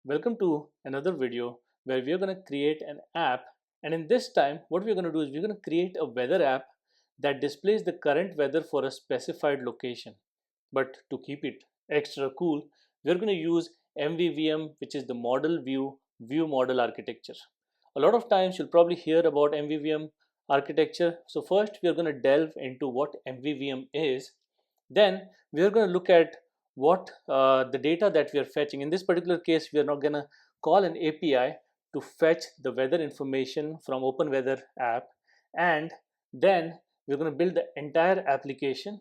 Welcome to another video where we are going to create an app, and in this time what we're going to do is we're going to create a weather app that displays the current weather for a specified location. But to keep it extra cool, we're going to use MVVM, which is the model view model architecture. A lot of times you'll probably hear about MVVM architecture. So first we are going to delve into what MVVM is. Then we are going to look at what the data that we are fetching. In this particular case, we are not going to call an API to fetch the weather information from Open Weather app, and then we're going to build the entire application.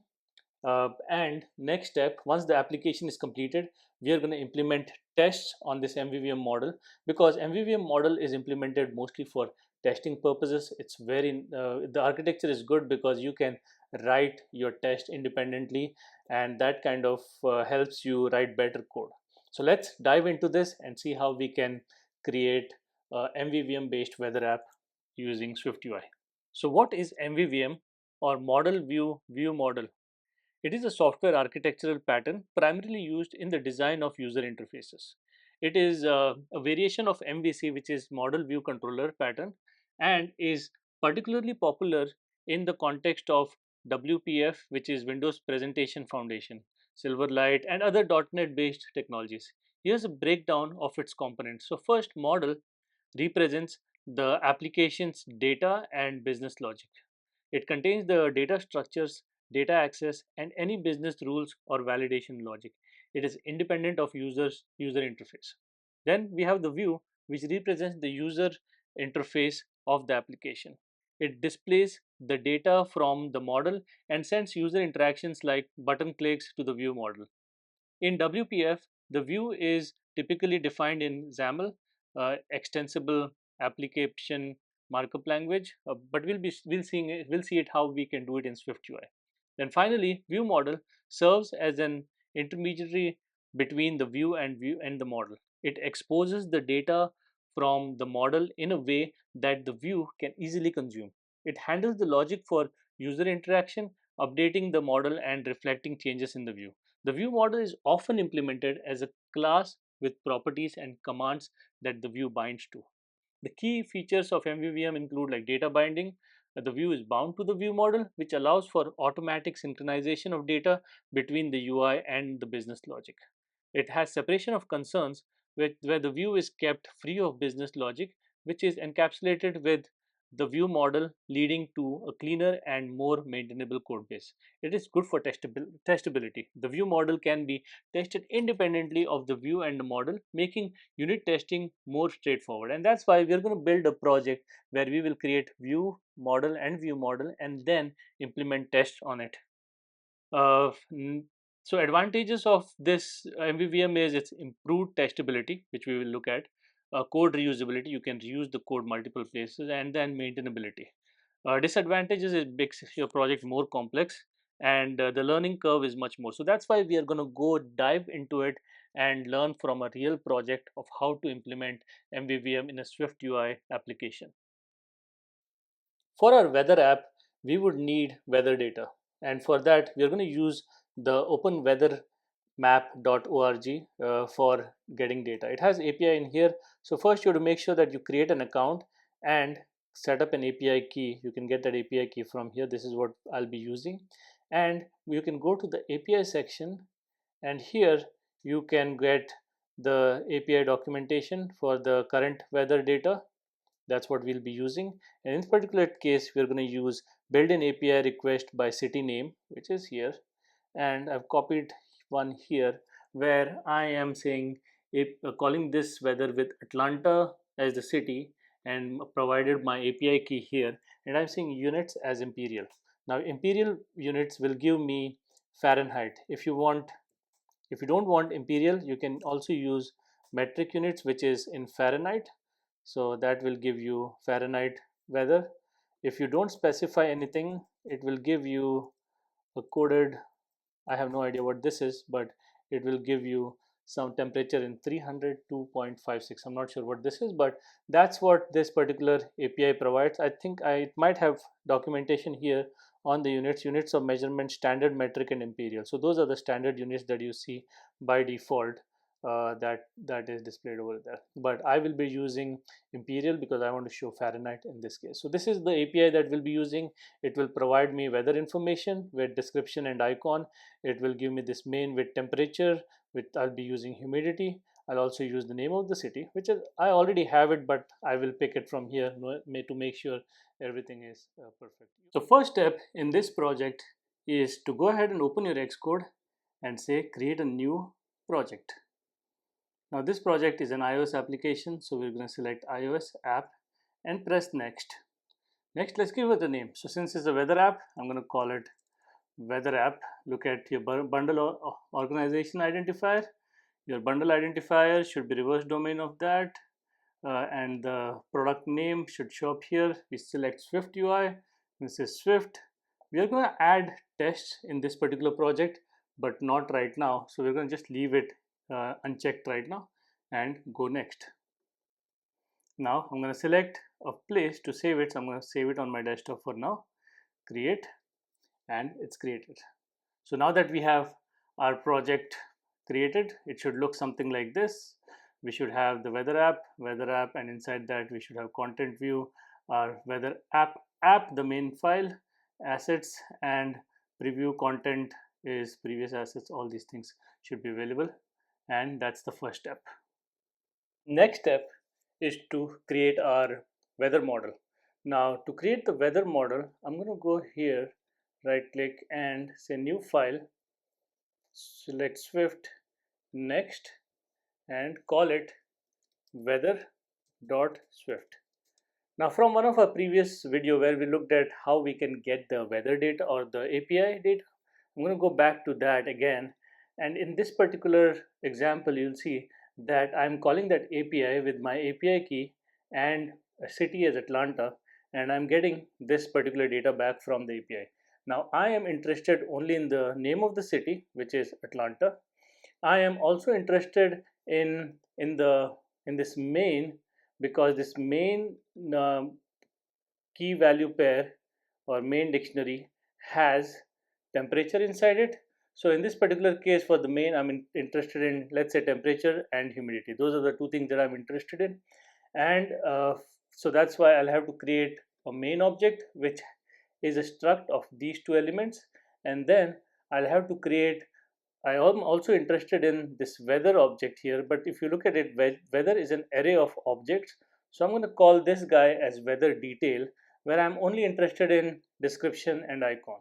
And next step, once the application is completed, we are going to implement tests on this MVVM model, because MVVM model is implemented mostly for testing purposes. It's very the architecture is good because you can write your test independently, and that kind of helps you write better code. So let's dive into this and see how we can create a MVVM based weather app using SwiftUI. So what is MVVM, or Model View Model? It is a software architectural pattern primarily used in the design of user interfaces. It is a variation of MVC, which is Model View Controller pattern, and is particularly popular in the context of WPF, which is Windows Presentation Foundation, Silverlight, and other .NET based technologies. Here's a breakdown of its components. So first, model represents the application's data and business logic. It contains the data structures, data access, and any business rules or validation logic. It is independent of user interface. Then we have the view, which represents the user interface of the application. It displays the data from the model and sends user interactions like button clicks to the view model. In WPF, the view is typically defined in XAML, extensible application markup language, but we'll see it how we can do it in SwiftUI. Then finally, view model serves as an intermediary between the view and the model. It exposes the data from the model in a way that the view can easily consume. It handles the logic for user interaction, updating the model and reflecting changes in the view. The view model is often implemented as a class with properties and commands that the view binds to. The key features of MVVM include like data binding. The view is bound to the view model, which allows for automatic synchronization of data between the UI and the business logic. It has separation of concerns, where the view is kept free of business logic, which is encapsulated with the view model, leading to a cleaner and more maintainable code base. It is good for testability. The view model can be tested independently of the view and the model, making unit testing more straightforward. And that's why we're going to build a project where we will create view model and view model and then implement tests on it. Uh, n- so advantages of this MVVM is its improved testability, which we will look at, code reusability, you can reuse the code multiple places, and then maintainability. Disadvantages, it makes your project more complex, and the learning curve is much more. So that's why we are going to go dive into it and learn from a real project of how to implement MVVM in a Swift UI application. For our weather app, we would need weather data. And for that, we are going to use the openweathermap.org for getting data. It has API in here. So first you have to make sure that you create an account and set up an API key. You can get that API key from here. This is what I'll be using. And you can go to the API section, and here you can get the API documentation for the current weather data. That's what we'll be using. And in this particular case, we're going to use built-in API request by city name, which is here. And I've copied one here where I am saying calling this weather with Atlanta as the city, and provided my API key here. And I'm saying units as imperial. Now imperial units will give me Fahrenheit. If you don't want imperial, you can also use metric units, which is in Fahrenheit. So that will give you Fahrenheit weather. If you don't specify anything, it will give you a coded, I have no idea what this is, but it will give you some temperature in 302.56. I'm not sure what this is, but that's what this particular API provides. I think it might have documentation here on the units of measurement, standard, metric, and imperial. So those are the standard units that you see by default that is displayed over there. But I will be using imperial because I want to show Fahrenheit in this case. So this is the API that we'll be using. It will provide me weather information with description and icon. It will give me this main with temperature, with I'll be using humidity. I'll also use the name of the city, which is I already have it, but I will pick it from here to make sure everything is perfect. So first step in this project is to go ahead and open your Xcode and say create a new project. Now this project is an iOS application, so we're going to select iOS app and press next. Next, let's give it a name. So since it's a weather app, I'm going to call it WeatherApp. Look at your bundle organization identifier. Your bundle identifier should be reverse domain of that, and the product name should show up here. We select SwiftUI. This is Swift. We are going to add tests in this particular project, but not right now. So we're going to just leave it unchecked right now and go next. Now I'm going to select a place to save it. So I'm going to save it on my desktop for now. Create, and it's created. So now that we have our project created, it should look something like this. We should have the weather app, and inside that we should have content view, our weather app, the main file, assets, and preview content is previous assets. All these things should be available, and that's the first step. Next step is to create our weather model. Now to create the weather model, I'm going to go here, right click and say new file, select Swift, next, and call it weather.swift. Now from one of our previous video where we looked at how we can get the weather data or the API data, I'm going to go back to that again, and in this particular example you'll see that I'm calling that API with my API key and a city as Atlanta, and I'm getting this particular data back from the API. Now I am interested only in the name of the city, which is Atlanta. I am also interested in this main, because this main key value pair or main dictionary has temperature inside it. So in this particular case for the main, I'm interested in, let's say, temperature and humidity. Those are the two things that I'm interested in, and so that's why I'll have to create a main object which is a struct of these two elements, and then I'll have to create, I am also interested in this weather object here, but if you look at it, weather is an array of objects. So I'm going to call this guy as weather detail, where I'm only interested in description and icon.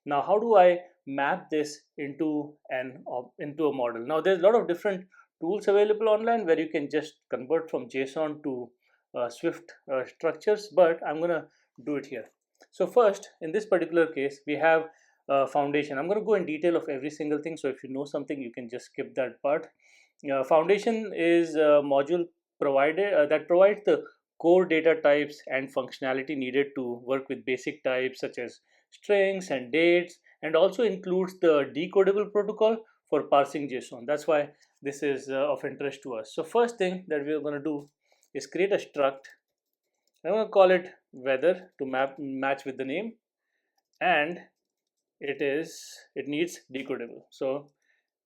Now how do I map this into a model? Now there's a lot of different tools available online where you can just convert from JSON to Swift structures, but I'm going to do it here. So first, in this particular case, we have foundation. I'm going to go in detail of every single thing, so if you know something you can just skip that part. Foundation is a module provided that provides the core data types and functionality needed to work with basic types such as strings and dates, and also includes the decodable protocol for parsing JSON. That's why this is of interest to us. So first thing that we're going to do is create a struct. I'm going to call it weather to match with the name, and it needs decodable. So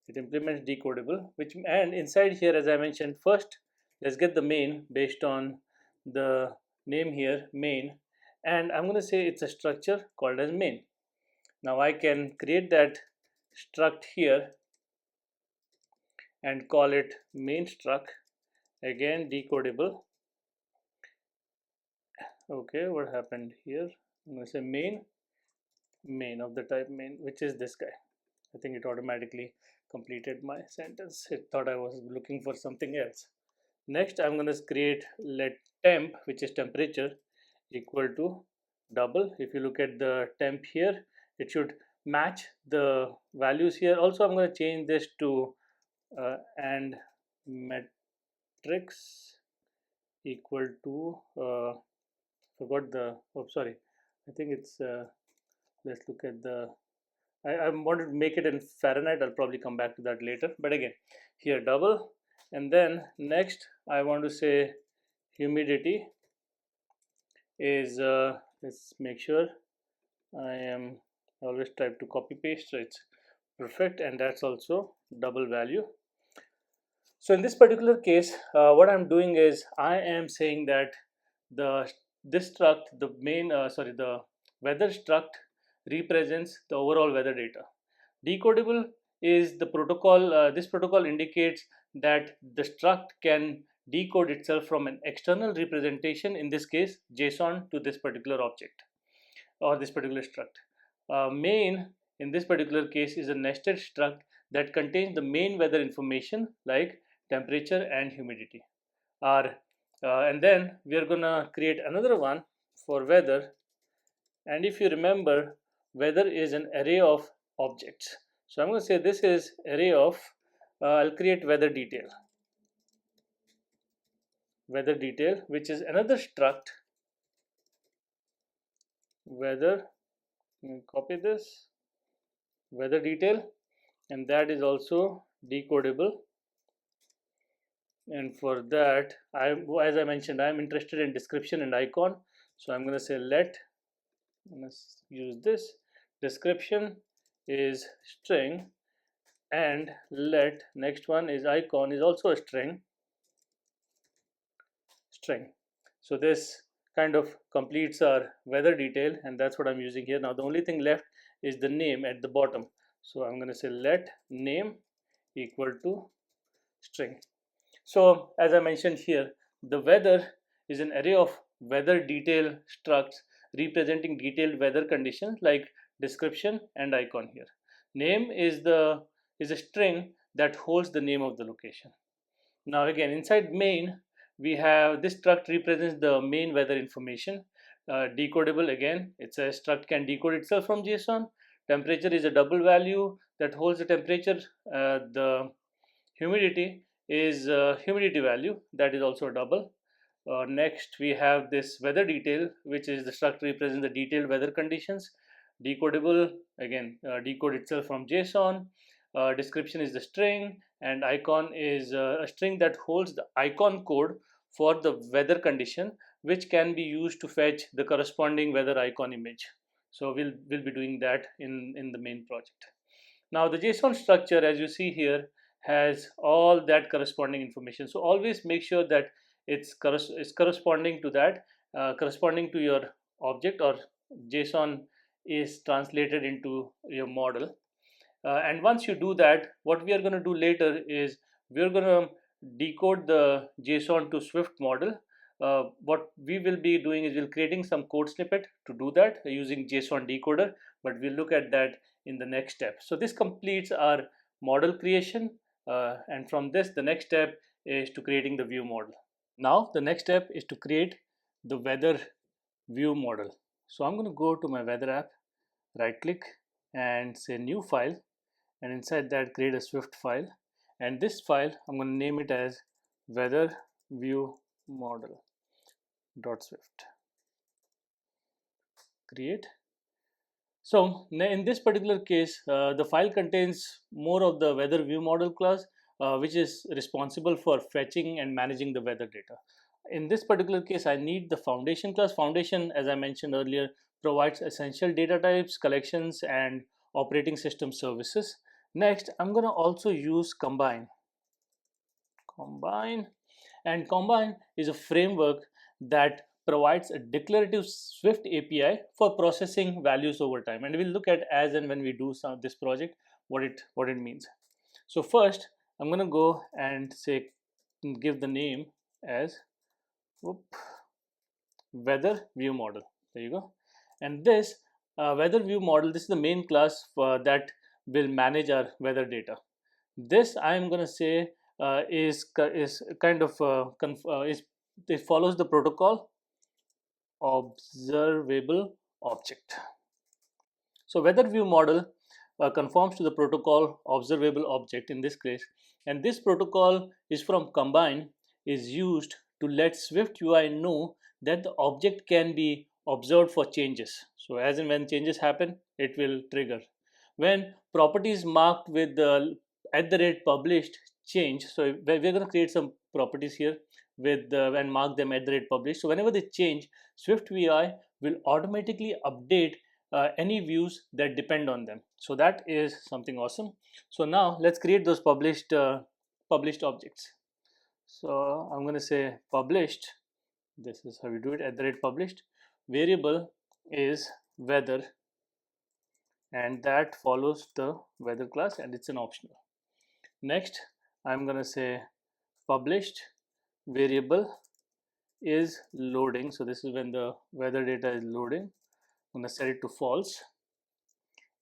it implements decodable, and inside here, as I mentioned, first let's get the main based on the name here, main, and I'm going to say it's a structure called as main. Now I can create that struct here and call it main struct, again decodable. Okay, what happened here? I'm going to say main of the type main, which is this guy. I think it automatically completed my sentence. It thought I was looking for something else. Next, I'm going to create let temp, which is temperature, equal to double. If you look at the temp here, it should match the values here. Also, I'm going to change this to and metrics equal to forgot the, oh sorry, I think it's let's look at the, I wanted to make it in Fahrenheit. I'll probably come back to that later, but again here double, and then next I want to say humidity is let's make sure I always try to copy paste, so it's perfect, and that's also double value. So in this particular case, what I'm doing is I am saying that the this struct, the weather struct represents the overall weather data. Decodable is the protocol. This protocol indicates that the struct can decode itself from an external representation, in this case JSON, to this particular object or this particular struct. Main in this particular case is a nested struct that contains the main weather information like temperature and humidity. And then we are gonna create another one for weather. And if you remember, weather is an array of objects. So I'm going to say this is array of, I'll create weather detail, which is another struct, weather, copy this, weather detail, and that is also decodable. And for that, as I mentioned, I'm interested in description and icon. So I'm going to say let's use this, description is string, and let next one is icon is also a string. So this kind of completes our weather detail, and that's what I'm using here. Now the only thing left is the name at the bottom. So I'm going to say let name equal to string. So as I mentioned here, the weather is an array of weather detail structs representing detailed weather conditions like description and icon here. Name is a string that holds the name of the location. Now again, inside main, we have this struct represents the main weather information. Decodable, again, it's a struct can decode itself from JSON. Temperature is a double value that holds the temperature. The humidity is a humidity value that is also a double. Next, we have this weather detail, which is the struct represents the detailed weather conditions. Decodable, again, decode itself from JSON. Description is the string, and icon is a string that holds the icon code for the weather condition, which can be used to fetch the corresponding weather icon image. So we'll be doing that in the main project. Now the JSON structure, as you see here, has all that corresponding information. So always make sure that it's corresponding to that, corresponding to your object, or JSON is translated into your model. And once you do that, what we are going to do later is we're going to decode the JSON to Swift model. What we will be doing is we're creating some code snippet to do that using JSON decoder, but we'll look at that in the next step. So this completes our model creation, and from this the next step is to creating the view model. Now the next step is to create the weather view model. So I'm going to go to my WeatherApp, right click and say new file, and inside that create a Swift file, and this file I'm going to name it as WeatherViewModel.swift. Create. So in this particular case, the file contains more of the weather view model class, which is responsible for fetching and managing the weather data. In this particular case, I need the foundation class. Foundation, as I mentioned earlier, provides essential data types, collections, and operating system services. Next, I'm going to also use combine. And combine is a framework that provides a declarative Swift API for processing values over time, and we'll look at as and when we do this project what it means. So first, I'm going to go and say give the name as weather view model. There you go. And this weather view model, this is the main class that will manage our weather data. This I am going to say is kind of it follows the protocol observable object. So weather view model conforms to the protocol observable object in this case, and this protocol is from combine, is used to let SwiftUI know that the object can be observed for changes. So as and when changes happen, it will trigger. When properties marked with the @published change, so we're going to create some properties here with and mark them @published. So whenever they change, SwiftUI will automatically update any views that depend on them. So that is something awesome. So now let's create those published published objects. So I'm going to say published, this is how we do it, at the rate published, variable is weather, and that follows the weather class, and it's an optional. Next, I'm going to say published variable is loading. So this is when the weather data is loading. I'm going to set it to false.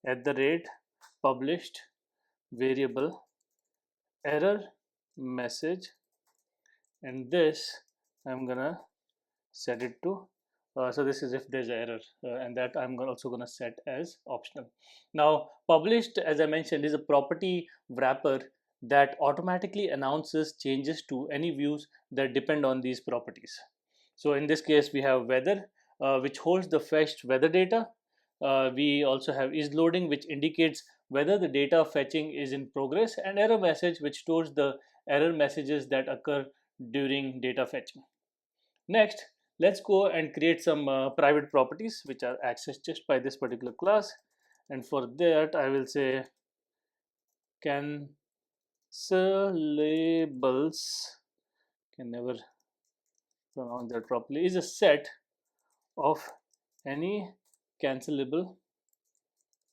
At the rate published variable error message, and this I'm gonna set it to so this is if there's an error, and that I'm also going to set as optional. Now published, as I mentioned, is a property wrapper that automatically announces changes to any views that depend on these properties. So in this case we have weather, which holds the fetched weather data. We also have is loading, which indicates whether the data fetching is in progress, and error message, which stores the error messages that occur during data fetching. Next, let's go and create some private properties which are accessed just by this particular class, and for that I will say cancelables, can never pronounce that properly, is a set of any cancelable,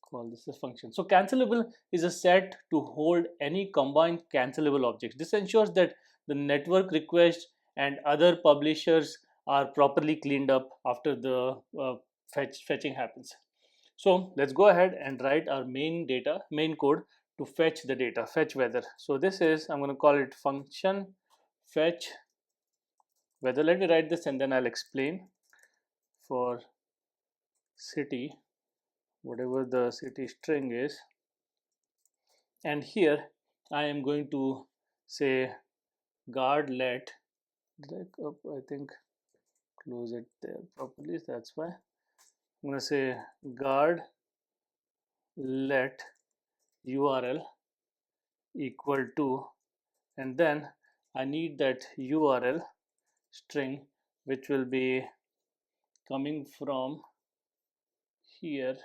call this a function. So cancelable is a set to hold any combined cancelable objects. This ensures that the network requests and other publishers are properly cleaned up after the fetching happens. So let's go ahead and write our main code to fetch the data, fetch weather. So this is, I'm going to call it function fetch weather. Let me write this and then I'll explain. For city, whatever the city string is, and here I am going to say guard let, I think close it there properly, that's why I'm going to say guard let URL equal to, and then I need that URL string which will be coming from here.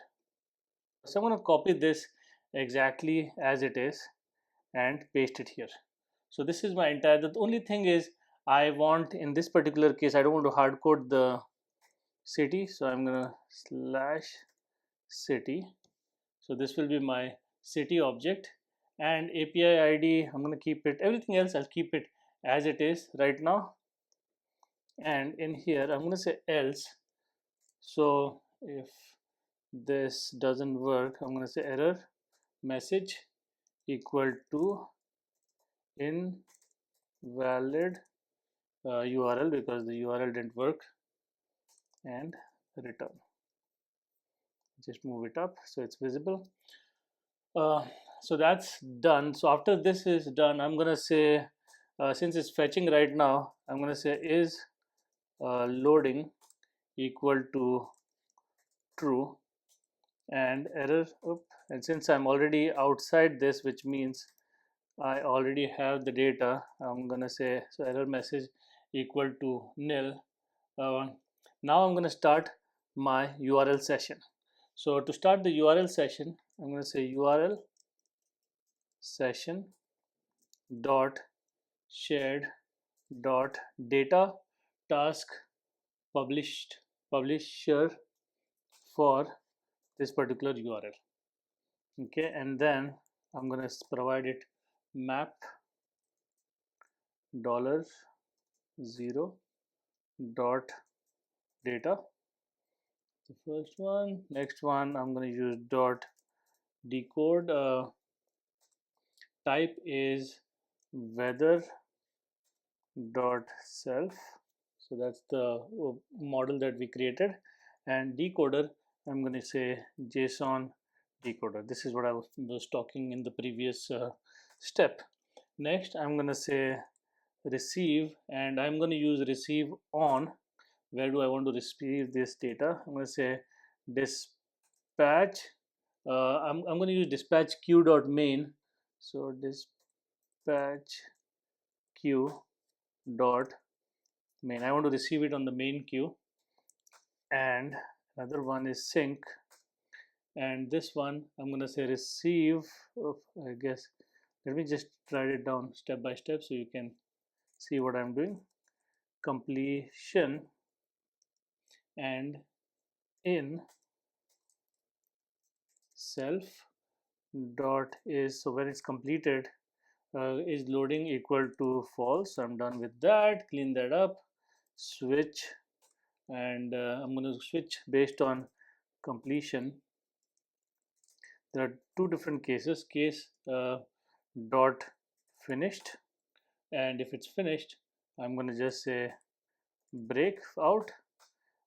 So I'm going to copy this exactly as it is and paste it here. So this is my entire, the only thing is I want, in this particular case, I don't want to hard code the city, so I'm gonna slash city. So this will be my city object, and API ID, I'm gonna keep it, everything else I'll keep it as it is right now. And in here I'm gonna say else. So if this doesn't work, I'm gonna say error message equal to invalid URL, because the URL didn't work, and return. Just move it up so it's visible. So that's done. So after this is done, I'm gonna say since it's fetching right now, I'm gonna say is loading equal to true, and error, and since I'm already outside this, which means I already have the data, I'm gonna say so error message equal to nil. Now I'm gonna start my URL session. So to start the URL session, I'm gonna say URL session dot shared dot data task publisher for this particular URL. Okay, and then I'm gonna provide it map $0 dot data, the first one. Next one I'm going to use dot decode, type is weather dot self, so that's the model that we created, and decoder I'm going to say JSON decoder. This is what I was talking in the previous step. Next I'm going to say receive, and I'm going to use receive on. Where do I want to receive this data? I'm going to say dispatch, I'm going to use dispatch queue dot main. So dispatch queue dot main, I want to receive it on the main queue. And another one is sync, and this one I'm going to say receive, I guess Let me just write it down step by step so you can see what I'm doing. Completion and in self dot is, so when it's completed, is loading equal to false. So I'm done with that. Clean that up, switch, and I'm going to switch based on completion. There are two different cases. Case dot finished, and if it's finished, I'm going to just say break out,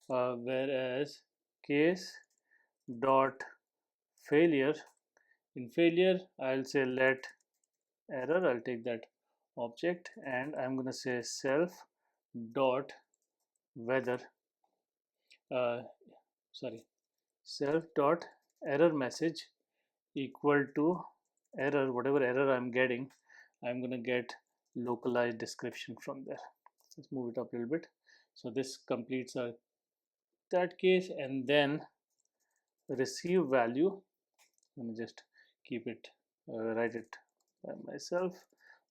whereas case dot failure, in failure I'll say let error. I'll take that object and I'm going to say self dot weather, uh, sorry, self dot error message equal to error, whatever error I'm getting, I'm going to get localized description from there. Let's move it up a little bit. So this completes that case, and then receive value. Let me just keep it, write it by myself.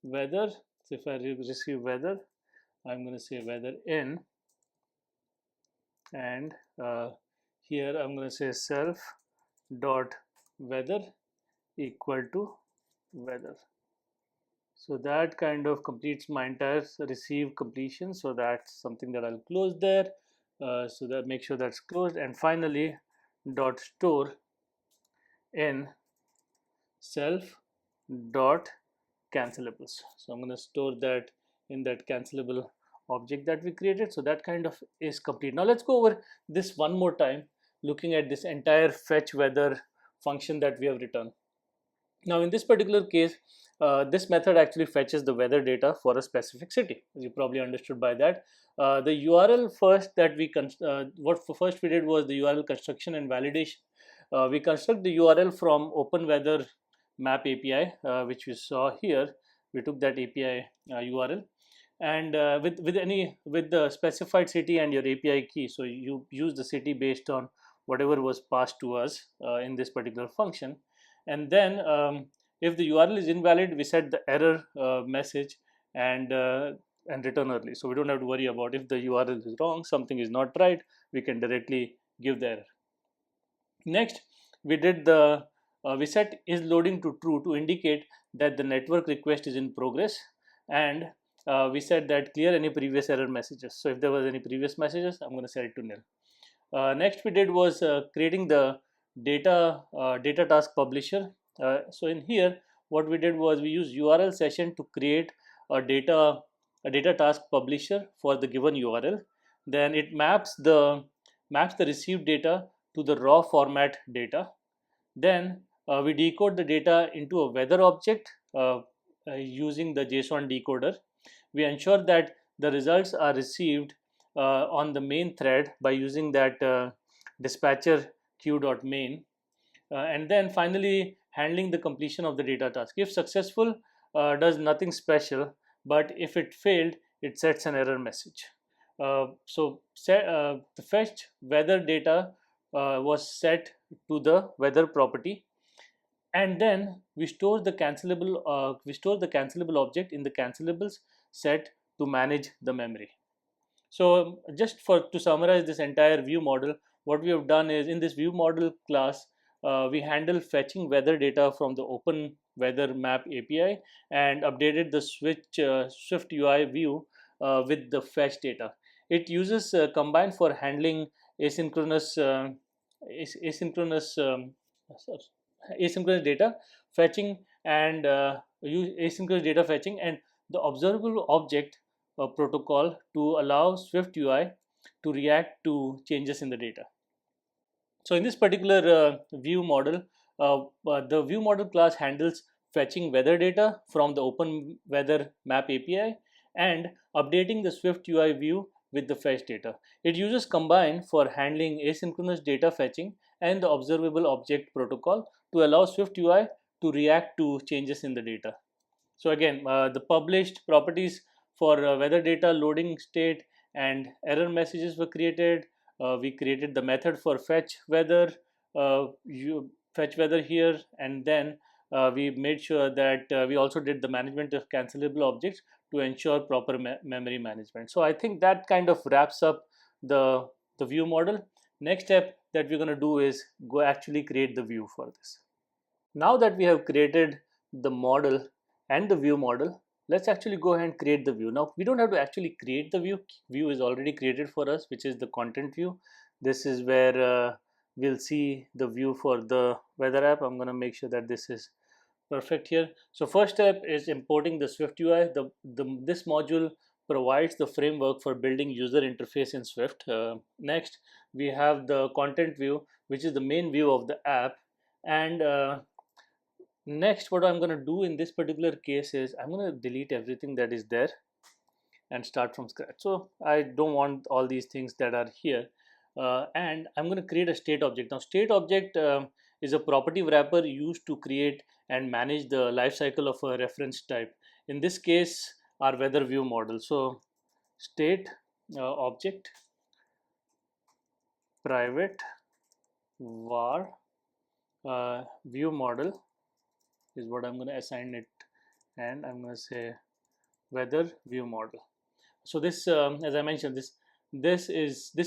Weather. So if I receive weather, I'm going to say weather in, and here I'm going to say self dot weather equal to weather. So that kind of completes my entire receive completion. So that's something that I'll close there. So that make sure that's closed. And finally, dot store in self dot cancelables. So I'm going to store that in that cancelable object that we created. So that kind of is complete. Now let's go over this one more time, looking at this entire fetch weather function that we have written. Now in this particular case, this method actually fetches the weather data for a specific city, as you probably understood by that. The URL first that we what first we did was the URL construction and validation. We construct the URL from Open Weather Map API, which we saw here. We took that API URL, and with the specified city and your API key. So you use the city based on whatever was passed to us in this particular function, and then if the URL is invalid, we set the error message and return early. So we don't have to worry about if the URL is wrong, something is not right, we can directly give the error. Next, we did the we set is loading to true to indicate that the network request is in progress, and we said that clear any previous error messages. So if there was any previous messages, I'm going to set it to nil. Next we did was creating the data task publisher. So in here, what we did was we used URL session to create a data task publisher for the given URL. Then it maps the received data to the raw format data. Then we decode the data into a weather object using the JSON decoder. We ensure that the results are received on the main thread by using that dispatcher queue.main, and then finally handling the completion of the data task. If successful, does nothing special, but if it failed, it sets an error message. The fetched weather data was set to the weather property, and then we store the cancelable object in the cancellables set to manage the memory. So just to summarize this entire view model, what we have done is in this view model class, we handle fetching weather data from the Open Weather Map API and updated the SwiftUI view with the fetch data. It uses Combine for handling asynchronous asynchronous asynchronous data fetching and asynchronous data fetching and the observable object protocol to allow SwiftUI to react to changes in the data. So in this particular view model, the view model class handles fetching weather data from the Open Weather Map API and updating the SwiftUI view with the fetch data. It uses Combine for handling asynchronous data fetching and the observable object protocol to allow SwiftUI to react to changes in the data. So again, the published properties for weather data loading state and error messages were created. We created the method for fetch weather, fetch weather here, and then we made sure that we also did the management of cancelable objects to ensure proper memory management. So I think that kind of wraps up the view model. Next step that we're going to do is go actually create the view for this. Now that we have created the model and the view model, let's actually go ahead and create the view. Now we don't have to actually create the view. View is already created for us, which is the content view. This is where we'll see the view for the weather app. I'm going to make sure that this is perfect here. So first step is importing the SwiftUI. This module provides the framework for building user interface in Swift. Next, we have the content view, which is the main view of the app. And next, what I'm going to do in this particular case is I'm going to delete everything that is there and start from scratch. So I don't want all these things that are here. And I'm going to create a state object. Now state object is a property wrapper used to create and manage the life cycle of a reference type. In this case, our weather view model. So state object private var view model is what I'm going to assign it, and I'm going to say weather view model. So this, as I mentioned, this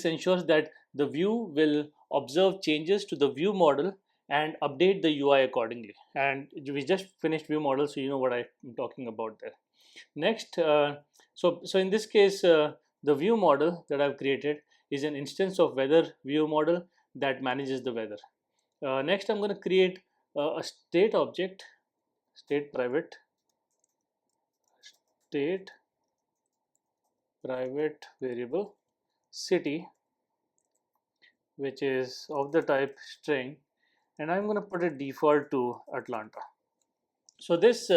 ensures that the view will observe changes to the view model and update the UI accordingly. And we just finished view model, so you know what I'm talking about there. Next, so in this case, the view model that I've created is an instance of weather view model that manages the weather. Next, I'm going to create a state object, state private variable city, which is of the type string, and I'm going to put it default to Atlanta. So this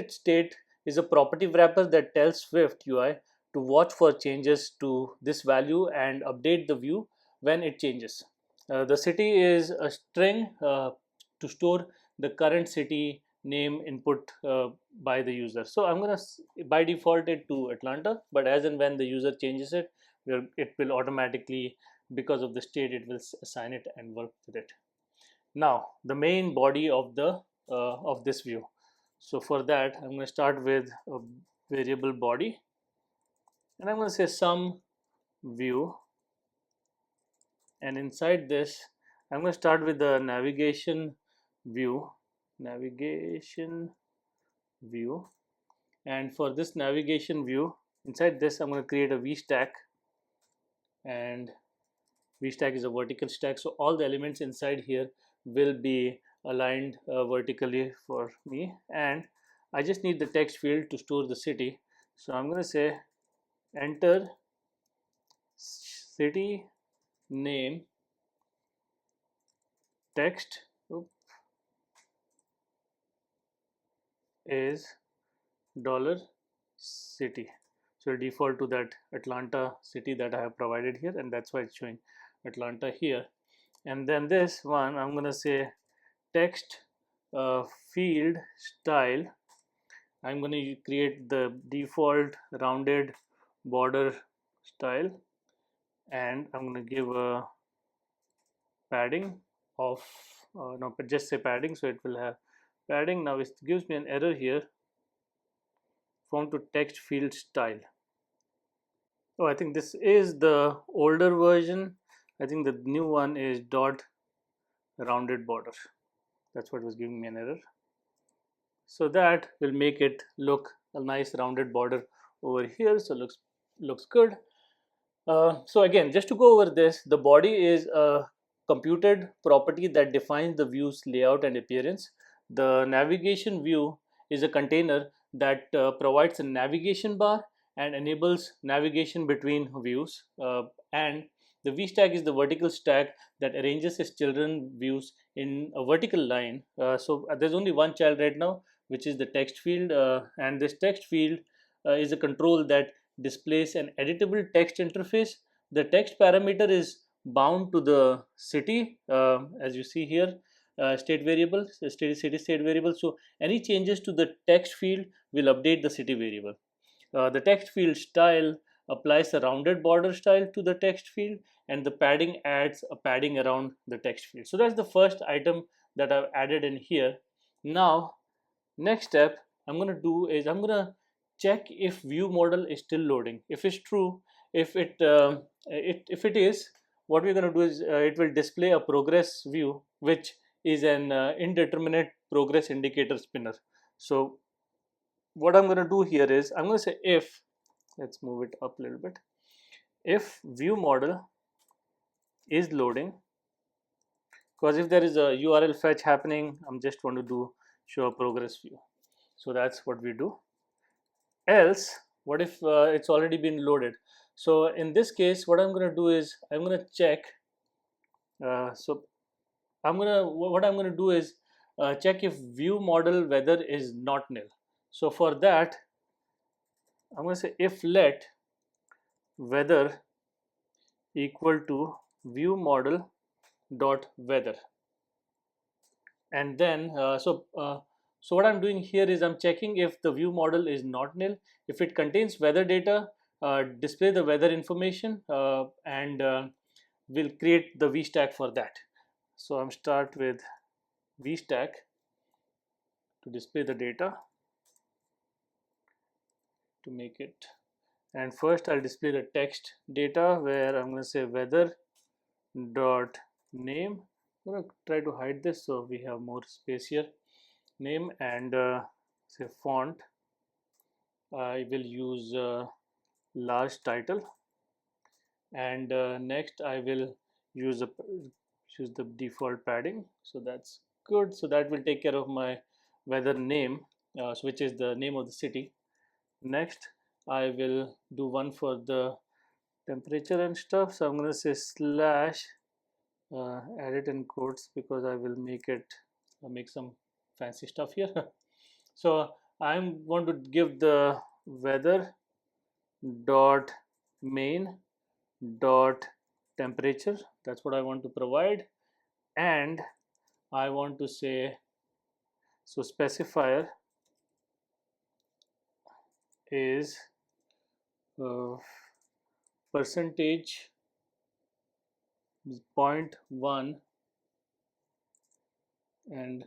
@state is a property wrapper that tells Swift UI to watch for changes to this value and update the view when it changes. The city is a string to store the current city name input by the user. So I'm going to by default it to Atlanta, but as and when the user changes it, it will automatically, because of the state, it will assign it and work with it. Now the main body of the of this view. So for that, I'm going to start with a variable body, and I'm going to say some view, and inside this I'm going to start with the navigation view, and for this navigation view, inside this I'm going to create a vstack, and vstack is a vertical stack, so all the elements inside here will be aligned vertically for me, and I just need the text field to store the city. So I'm going to say enter city name text is $city. So default to that Atlanta city that I have provided here, and that's why it's showing Atlanta here. And then this one, I'm going to say text field style. I'm going to create the default rounded border style, and I'm going to give a padding of no, but just say padding, so it will have padding. Now it gives me an error here, form to text field style. Oh, I think this is the older version. I think the new one is dot rounded border. That's what was giving me an error. So that will make it look a nice rounded border over here. So looks good. So again, just to go over this, the body is a computed property that defines the view's layout and appearance. The navigation view is a container that provides a navigation bar and enables navigation between views, and the vstack is the vertical stack that arranges its children views in a vertical line. So there's only one child right now, which is the text field, and this text field is a control that displays an editable text interface. The text parameter is bound to the city, as you see here, state variable, city state variable. So any changes to the text field will update the city variable. The text field style applies a rounded border style to the text field, and the padding adds a padding around the text field. So that's the first item that I've added in here. Now next step I'm going to do is I'm going to check if view model is still loading. If it's true, if if it is, what we're going to do is it will display a progress view, which is an indeterminate progress indicator spinner. So what I'm going to do here is I'm going to say if, let's move it up a little bit, if view model is loading, because if there is a URL fetch happening, I'm just want to do show a progress view. So that's what we do. Else, what if it's already been loaded? So in this case, what I'm going to do is I'm going to check. So what I'm going to do is check if view model weather is not nil. So for that, I'm going to say if let weather equal to view model dot weather, and then so what I'm doing here is I'm checking if the view model is not nil. If it contains weather data, display the weather information, and we'll create the vstack for that. So I'm start with vstack to display the data, to make it, and first I'll display the text data, where I'm going to say weather dot name. I'm going to try to hide this so we have more space here. Name, and say font, I will use large title, and next I will use the default padding. So that's good. So that will take care of my weather name, which is the name of the city. Next I will do one for the temperature and stuff. So I'm going to say slash, add it in quotes because I will make some fancy stuff here. So I'm going to give the weather dot main dot temperature. That's what I want to provide, and I want to say, so specifier is percentage 0.1, and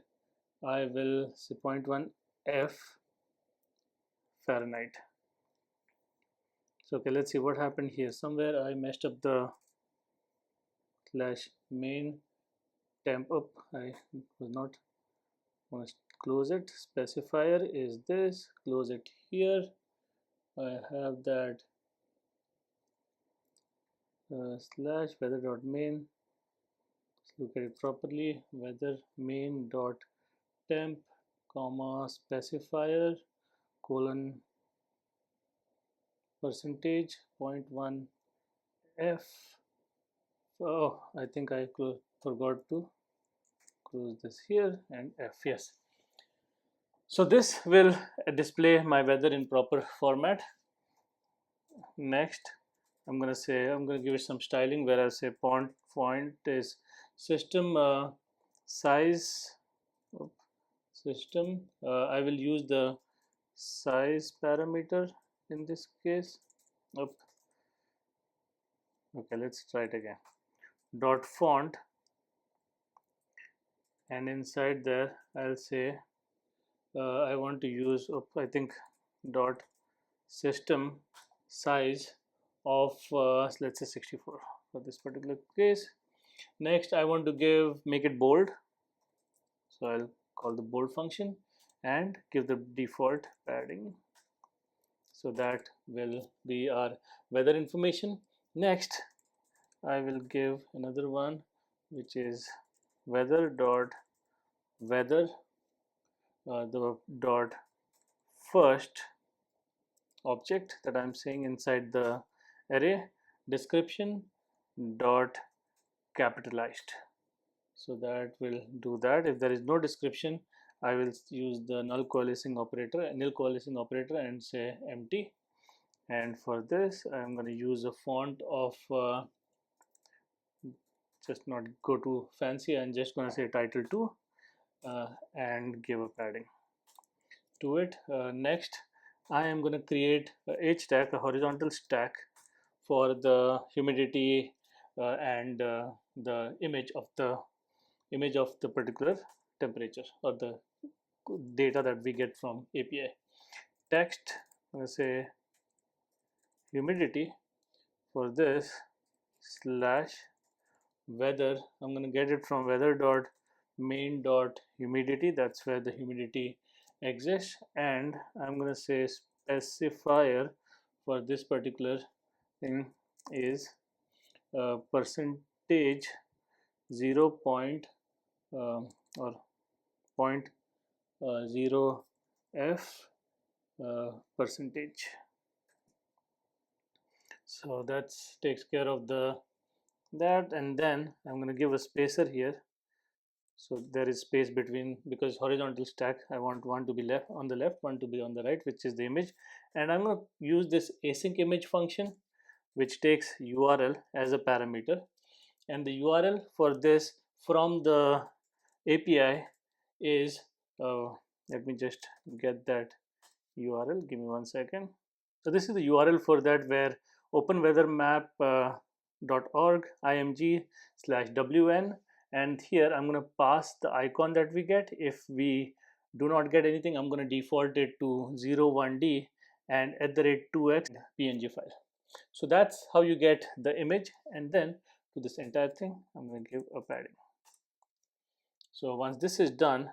I will say 0.1 F Fahrenheit. So okay, let's see what happened here. Somewhere I messed up the slash main temp up. I was not want to close it. Specifier is this, close it here. I have that slash weather dot main. Let's look at it properly. Weather main dot temp comma specifier colon percentage 0.1 F. Oh, I think I forgot to close this here, and F, yes. So this will display my weather in proper format. Next I'm going to give it some styling, where I say font is system size system. I will use the size parameter in this case. Okay, let's try it again. Dot font, and inside there I'll say I want to use I think dot system size of let's say 64 for this particular case. Next I want to make it bold, so I'll call the bold function and give the default padding. So that will be our weather information. Next I will give another one, which is weather dot weather the dot first object that I'm saying inside the array description dot capitalized. So that will do that. If there is no description, I will use the nil coalescing operator and say empty. And for this I'm going to use a font of just not go too fancy. I'm just going to say title 2 and give a padding to it. Next I am going to create a stack, a horizontal stack, for the humidity and the image of the particular temperature or the data that we get from API. Text, I'm going to say humidity. For this slash weather, I'm going to get it from weather.main.humidity. That's where the humidity exists, and I'm going to say specifier for this particular thing is percentage 0 point or point 0 f percentage. So that takes care of that, and then I'm going to give a spacer here. So there is space between, because horizontal stack, I want one to be left on the left, one to be on the right, which is the image. And I'm going to use this async image function, which takes URL as a parameter. And the URL for this from the API is, let me just get that URL, give me 1 second. So this is the URL for that, where openweathermap.org img/wn, and here I'm going to pass the icon that we get. If we do not get anything, I'm going to default it to 01d and @2x png file. So that's how you get the image, and then to this entire thing I'm going to give a padding. So once this is done,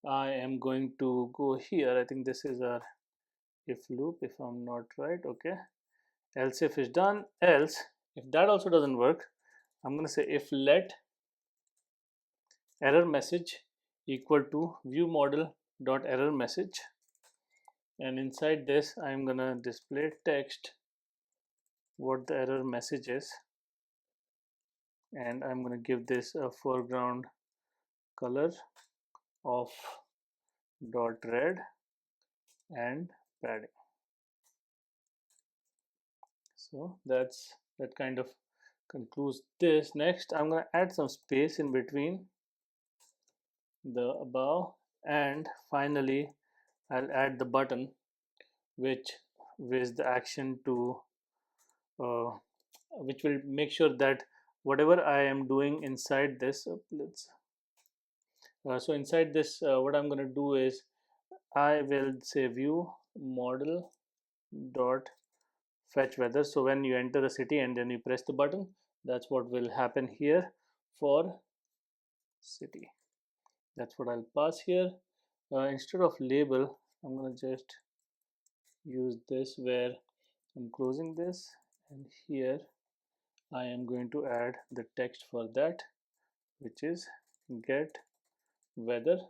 I am going to go here. I think this is our if loop, if I'm not right. Okay, else if is done. Else if that also doesn't work, I'm going to say if let error message equal to ViewModel.error message, and inside this I'm going to display text what the error message is, and I'm going to give this a foreground color of .red and padding. So that kind of concludes this. Next I'm going to add some space in between the above, and finally I'll add the button which is the action to which will make sure that whatever I am doing inside this, so inside this what I'm going to do is I will say view model dot fetch weather. So when you enter a city and then you press the button, that's what will happen here for city. That's what I'll pass here. Instead of label, I'm going to just use this, where I'm closing this, and here I am going to add the text for that, which is get weather,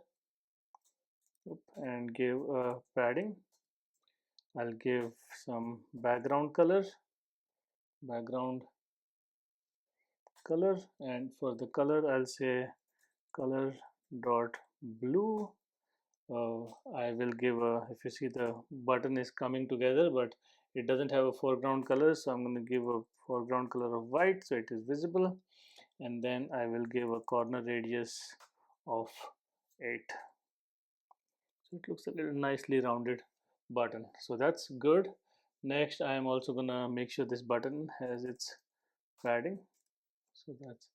and give a padding. I'll give some background color, and for the color I'll say color dot blue. I will give if you see the button is coming together, but it doesn't have a foreground color, so I'm going to give a foreground color of white so it is visible, and then I will give a corner radius of 8, so it looks a little nicely rounded button. So that's good. Next I am also gonna make sure this button has its padding, so that's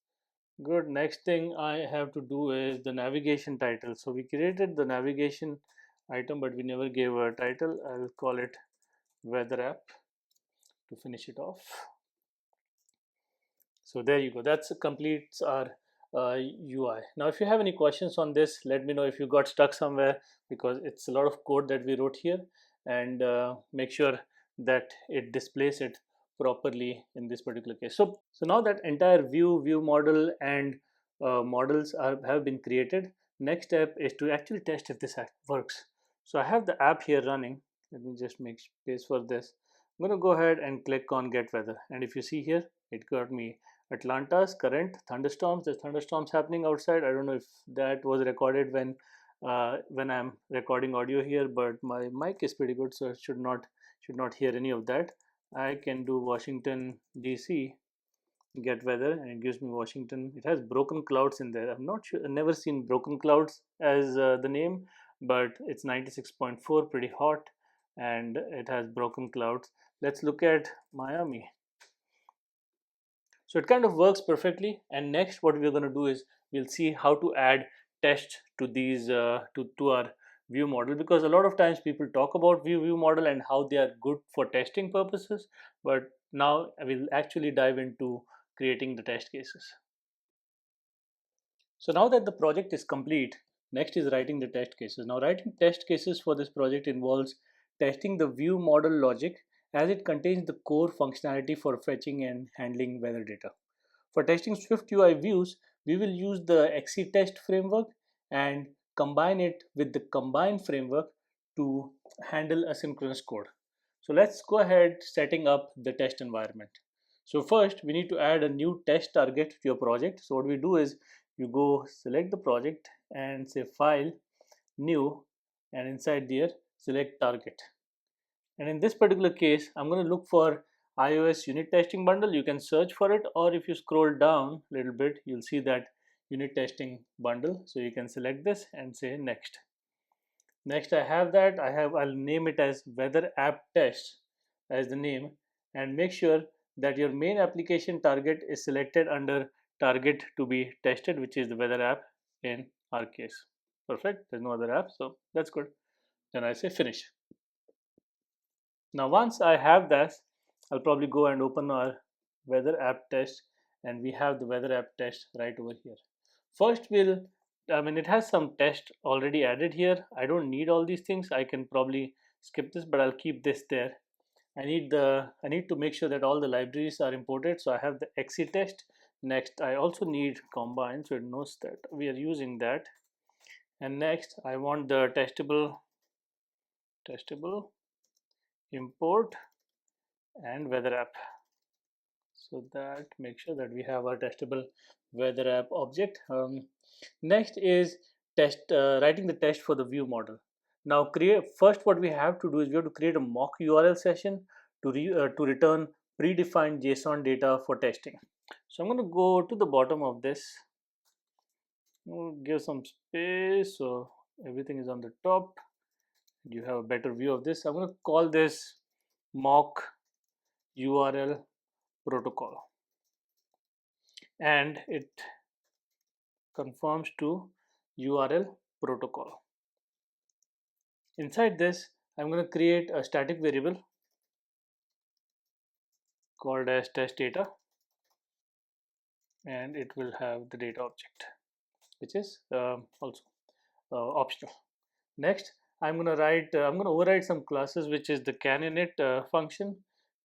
good. Next thing I have to do is the navigation title. So we created the navigation item, but we never gave a title. I'll call it WeatherApp to finish it off. So there you go, that completes our UI. Now if you have any questions on this, let me know if you got stuck somewhere, because it's a lot of code that we wrote here, and make sure that it displays it properly in this particular case. So now that entire view model and models have been created, next step is to actually test if this works. So I have the app here running. Let me just make space for this. I'm going to go ahead and click on get weather, and if you see here, it got me Atlanta's current thunderstorms. There's thunderstorms happening outside. I don't know if that was recorded when I'm recording audio here, but my mic is pretty good, so it should not hear any of that. I can do Washington DC get weather, and it gives me Washington. It has broken clouds in there. I'm not sure, I've never seen broken clouds as the name, but it's 96.4, pretty hot, and it has broken clouds. Let's look at Miami. So it kind of works perfectly, and next what we're going to do is we'll see how to add test to these to our view model, because a lot of times people talk about view model and how they are good for testing purposes, but now I will actually dive into creating the test cases. So now that the project is complete, next is writing the test cases. Now writing test cases for this project involves testing the view model logic, as it contains the core functionality for fetching and handling weather data. For testing SwiftUI views, we will use the Xcode framework and combine it with the combine framework to handle asynchronous code. So let's go ahead setting up the test environment. So first we need to add a new test target to your project. So what we do is you go select the project and say file, new, and inside there select target. And in this particular case, I'm going to look for iOS unit testing bundle. You can search for it, or if you scroll down a little bit, you'll see that unit testing bundle. So you can select this and say next. Next, I have that. I'll name it as WeatherApp test as the name, and make sure that your main application target is selected under target to be tested, which is the WeatherApp in our case. Perfect. There's no other app, so that's good. Then I say finish. Now once I have this, I'll probably go and open our weather app test, and we have the weather app test right over here. First it has some test already added here. I don't need all these things. I can probably skip this, but I'll keep this there. I need to make sure that all the libraries are imported. So I have the Xcode test. Next, I also need combine, so it knows that we are using that. And next, I want the testable import and weather app, so that make sure that we have our testable weather app object. Next is writing the test for the view model. Now first what we have to do is we have to create a mock URL session to return predefined JSON data for testing. So I'm going to go to the bottom of this, give some space so everything is on the top. You have a better view of this. I'm going to call this mock URL protocol, and it conforms to URL protocol. Inside this, I'm going to create a static variable called as test data, and it will have the data object, which is also optional. Next, I'm going to override some classes, which is the canInit function.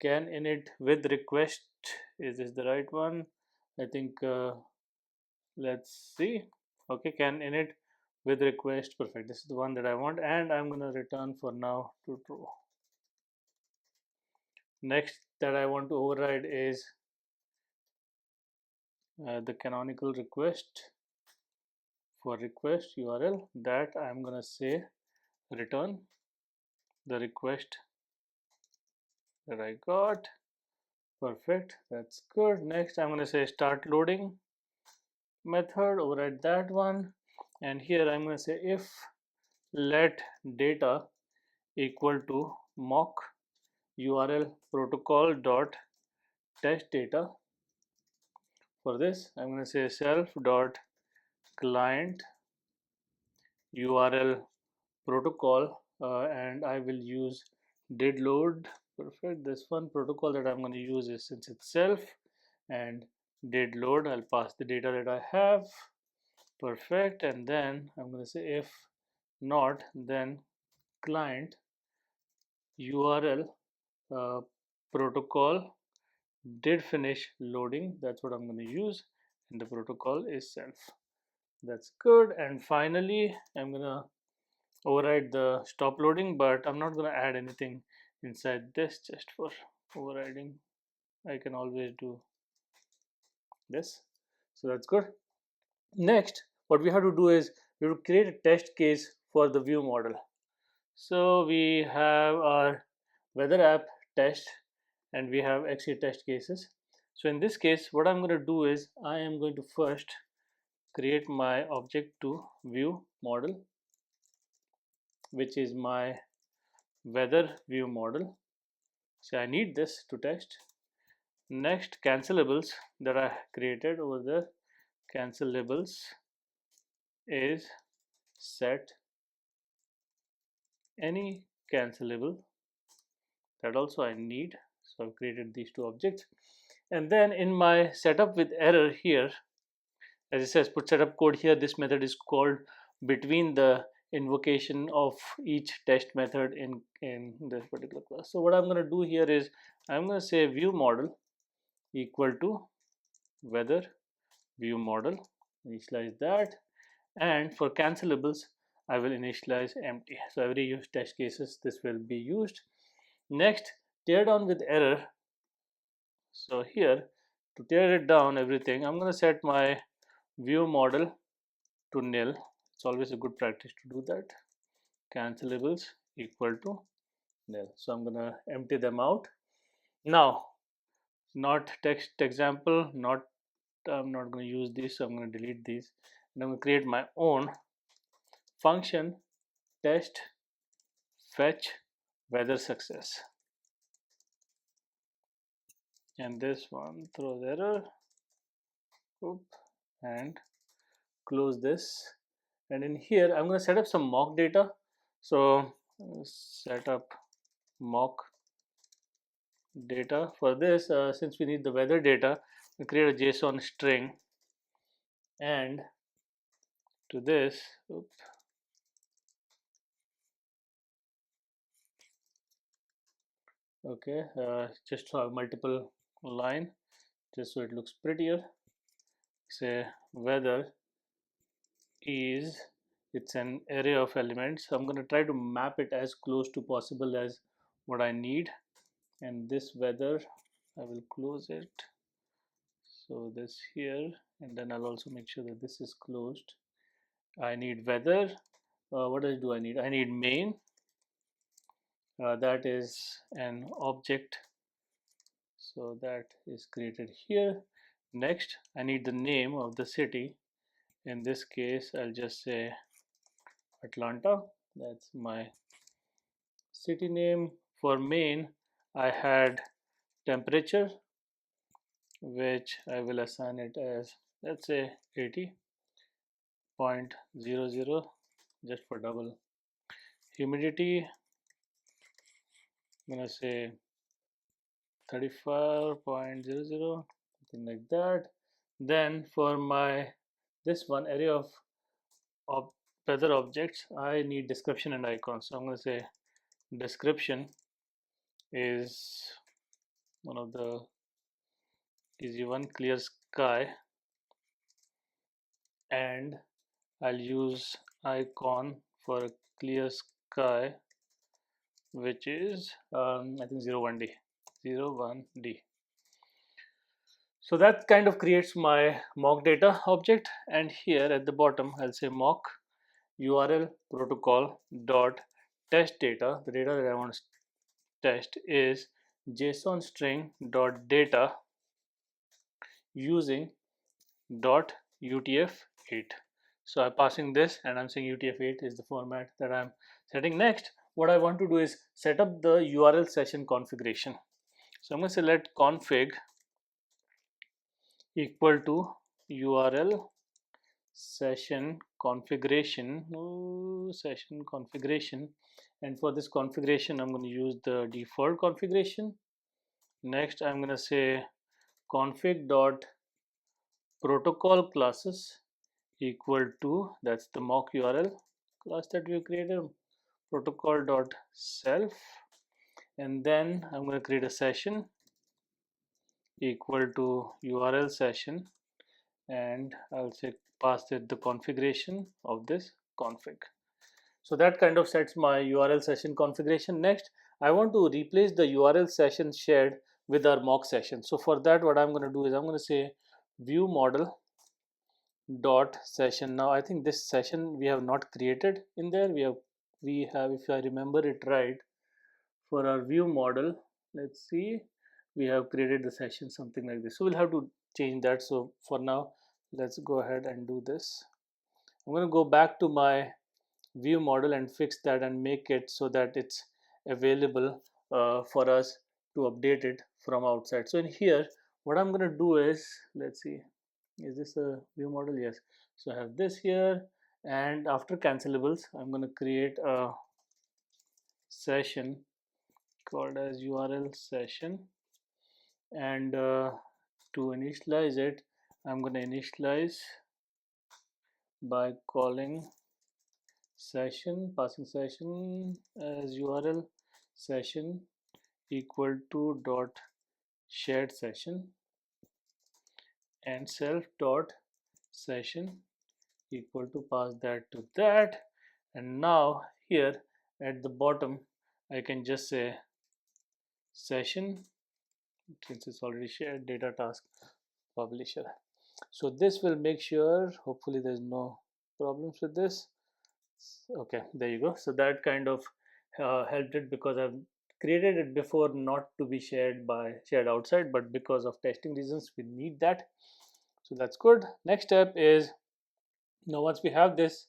CanInit with request, is this the right one? I think let's see. Okay, CanInit with request, perfect. This is the one that I want, and I'm going to return for now to true. Next that I want to override is the canonical request for request URL, that I'm going to say return the request that I got. Perfect, that's good. Next I'm going to say start loading method, override that one, and here I'm going to say if let data equal to mock URL protocol dot test data. For this I'm going to say self dot client URL protocol, and I will use did load. Perfect, this one protocol that I'm going to use is since itself, and did load, I'll pass the data that I have. Perfect, and then I'm going to say if not, then client URL protocol did finish loading. That's what I'm going to use, and the protocol is self. That's good. And finally I'm going to override the stop loading, but I'm not going to add anything inside this. Just for overriding, I can always do this, so that's good. Next, what we have to do is we have to create a test case for the view model. So we have our weather app test, and we have Xcode test cases. So in this case, what I'm going to do is I am going to first create my object to view model, which is my weather view model. So I need this to test. Next, cancelables that I created over there, cancelables is set any cancelable. That also I need. So I've created these two objects. And then in my setup with error here, as it says put setup code here, this method is called between the invocation of each test method in this particular class. So what I'm going to do here is I'm going to say view model equal to weather view model, initialize that, and for cancellables I will initialize empty. So every use test cases this will be used. Next, tear down with error. So here to tear it down everything, I'm going to set my view model to nil. It's always a good practice to do that. Cancellables equal to nil. So I'm going to empty them out. Now, not text example, I'm not going to use this, so I'm going to delete these, and I'm going to create my own function test fetch weather success, and this one throws error. Oop, and close this. And in here I'm going to set up some mock data. So set up mock data. For this, since we need the weather data, we create a JSON string, and to this, okay, just have multiple line just so it looks prettier. Say weather is, it's an array of elements, so I'm going to try to map it as close to possible as what I need. And this weather, I will close it, so this here, and then I'll also make sure that this is closed. I need weather. What else do I need? I need main. That is an object, so that is created here. Next, I need the name of the city. In this case, I'll just say Atlanta. That's my city name. For main, I had temperature, which I will assign it as, let's say, 80.00, just for double. Humidity, I'm gonna say 35.00, something like that. Then for my this one array of weather objects, I need description and icon. So I'm going to say description is one of the easy one, clear sky, and I'll use icon for a clear sky, which is I think 01D. So that kind of creates my mock data object, and here at the bottom I'll say mock URL protocol dot test data. The data that I want to test is JSON string dot data using dot UTF-8. So I'm passing this and I'm saying UTF-8 is the format that I'm setting. Next, what I want to do is set up the URL session configuration. So I'm going to select config equal to URL session configuration, and for this configuration I'm going to use the default configuration. Next, I'm going to say config dot protocol classes equal to, that's the mock URL class that we created, protocol dot self, and then I'm going to create a session equal to URL session, and I'll say pass it the configuration of this config. So that kind of sets my URL session configuration. Next, I want to replace the URL session shared with our mock session. So for that, what I'm going to do is I'm going to say view model dot session. Now I think this session we have not created in there. We have, if I remember it right, for our view model, let's see, we have created the session something like this. So we'll have to change that. So for now, let's go ahead and do this. I'm going to go back to my view model and fix that and make it so that it's available for us to update it from outside. So in here, what I'm going to do is, let's see, is this a view model? Yes. So I have this here, and after cancellables I'm going to create a session called as URL session, and to initialize it I'm going to initialize by calling session, passing session as URL session equal to dot shared session, and self dot session equal to pass that to that. And now here at the bottom I can just say session, since it's already shared, data task publisher. So this will make sure, hopefully there's no problems with this. Okay, there you go. So that kind of helped it, because I've created it before not to be shared outside, but because of testing reasons we need that. So that's good. Next step is, now once we have this,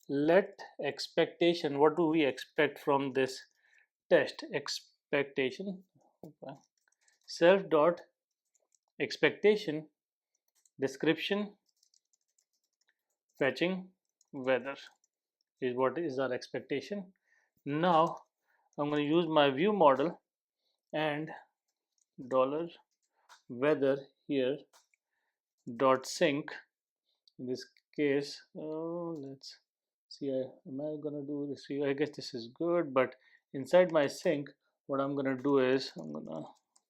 let expectation, what do we expect from this test expectation, self dot expectation description fetching weather is what is our expectation. Now I'm going to use my view model and dollar weather here dot sync. In this case, let's see, am I gonna do this? I guess this is good, but inside my sync what I'm gonna do is I'm gonna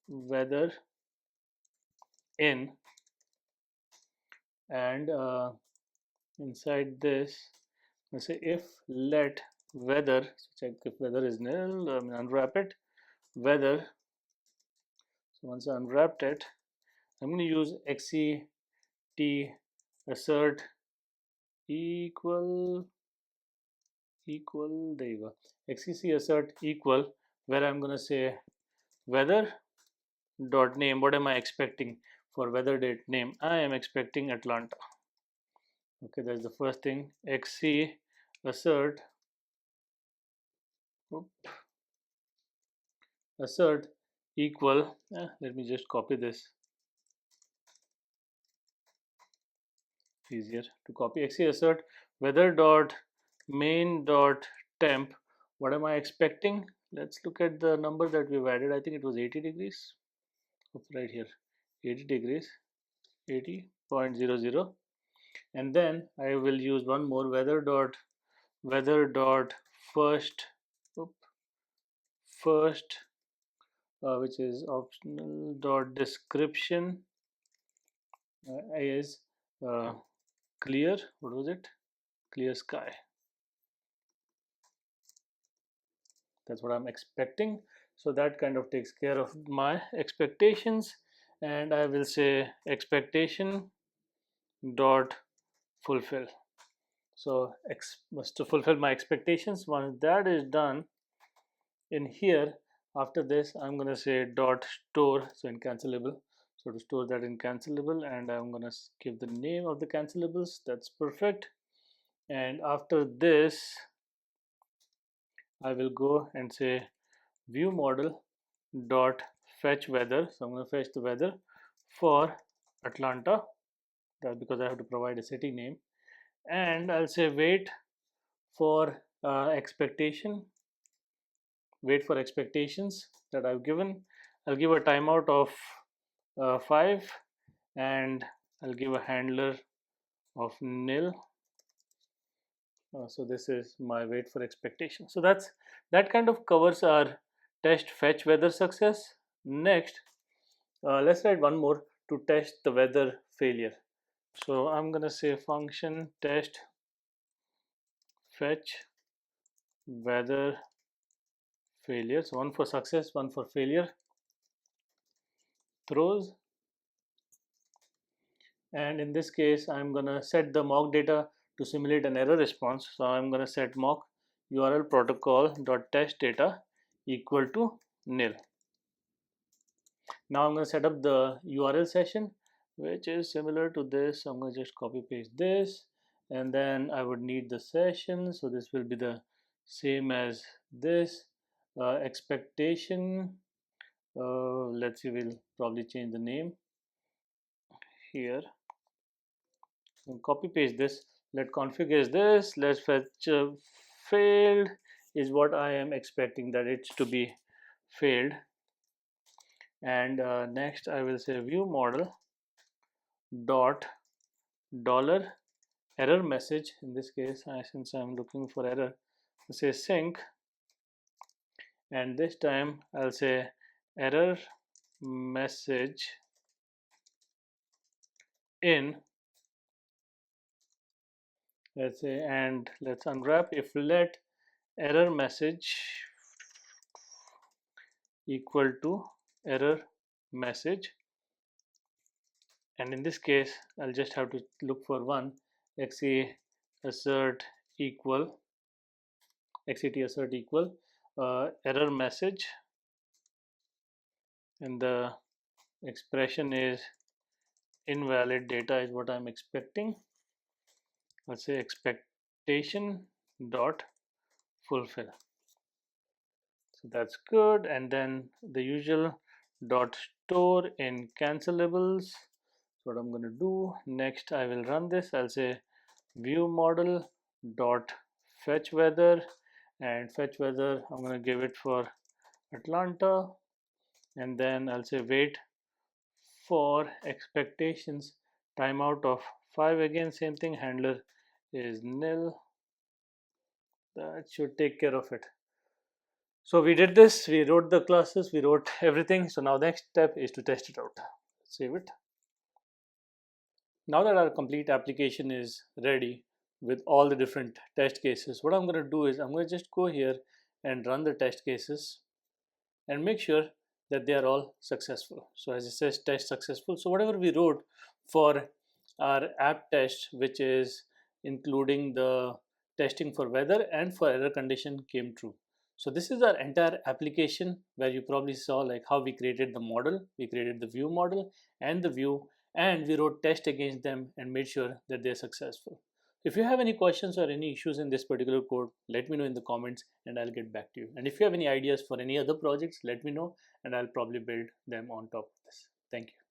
weather in, and inside this I say if let weather, so check if weather is nil, unwrap it, weather. So once I unwrapped it, I'm going to use xct assert equal, there you go, xct assert equal, where I'm going to say weather dot name. What am I expecting for weather date name? I am expecting Atlanta. Okay, that's the first thing. xc assert, assert equal, let me just copy this, easier to copy. xc assert weather dot main dot temp. What am I expecting? Let's look at the number that we've added. I think it was 80 degrees. Oops, right here, 80 degrees, 80.00. And then I will use one more, weather dot first, first which is optional dot description is clear, what was it, clear sky. That's what I'm expecting. So that kind of takes care of my expectations, and I will say expectation dot fulfill. So to fulfill my expectations. Once that is done, in here after this I'm going to say dot store, so in cancelable, so to store that in cancelable, and I'm going to give the name of the cancellables. That's perfect. And after this I will go and say view model dot fetch weather. So I'm going to fetch the weather for Atlanta. That's because I have to provide a city name. And I'll say wait for expectation, wait for expectations that I've given. I'll give a timeout of 5, and I'll give a handler of nil. So this is my wait for expectation. So that kind of covers our test fetch weather success. Next, let's write one more to test the weather failure. So I'm gonna say function test fetch weather failure. So one for success, one for failure, throws. And in this case I'm gonna set the mock data to simulate an error response. So I'm gonna set mock URL protocol dot test data equal to nil. Now I'm going to set up the URL session, which is similar to this. So I'm going to just copy paste this, and then I would need the session. So this will be the same as this. Expectation, let's see, we'll probably change the name here. So copy paste this. let config is this, let's fetch failed is what I am expecting that it's to be failed. And next I will say view model dot dollar error message. In this case, since I'm looking for error, I'll say sync, and this time I'll say error message in, let's say, and let's unwrap if let error message equal to error message. And in this case I'll just have to look for one xe assert equal xet assert equal error message, and the expression is invalid data is what I'm expecting. Let's say expectation dot fulfill. So that's good. And then the usual dot store in cancellables. What I'm going to do next, I will run this. I'll say view model dot fetch weather, and fetch weather I'm going to give it for Atlanta, and then I'll say wait for expectations timeout of 5. Again same thing, handler is nil. That should take care of it. So we did this, we wrote the classes, we wrote everything. So now the next step is to test it out. Save it. Now that our complete application is ready with all the different test cases, what I'm going to do is I'm going to just go here and run the test cases and make sure that they are all successful. So as it says test successful, so whatever we wrote for our app test, which is including the testing for weather and for error condition, came true. So this is our entire application where you probably saw like how we created the model, we created the view model and the view, and we wrote test against them and made sure that they're successful. If you have any questions or any issues in this particular code, let me know in the comments and I'll get back to you. And if you have any ideas for any other projects, let me know and I'll probably build them on top of this. Thank you.